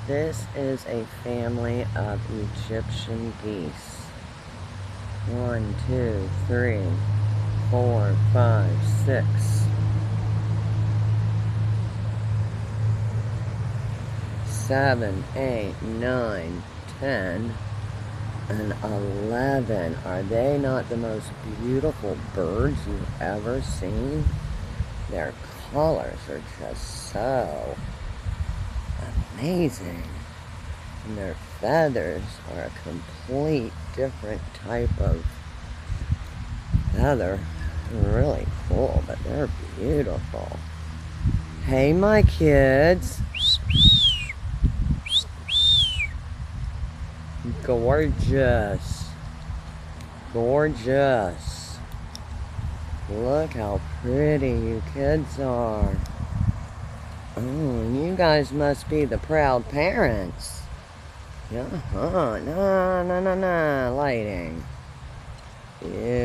This is a family of Egyptian geese. 1, 2, 3, 4, 5, 6. 7, 8, 9, 10, and 11. Are they not the most beautiful birds you've ever seen? Their colors are just so amazing. And their feathers are a complete different type of feather. Really cool, but they're beautiful. Hey, my kids. Gorgeous. Gorgeous. Look how pretty you kids are. Oh, you guys must be the proud parents. Yeah, no, lighting. Yeah.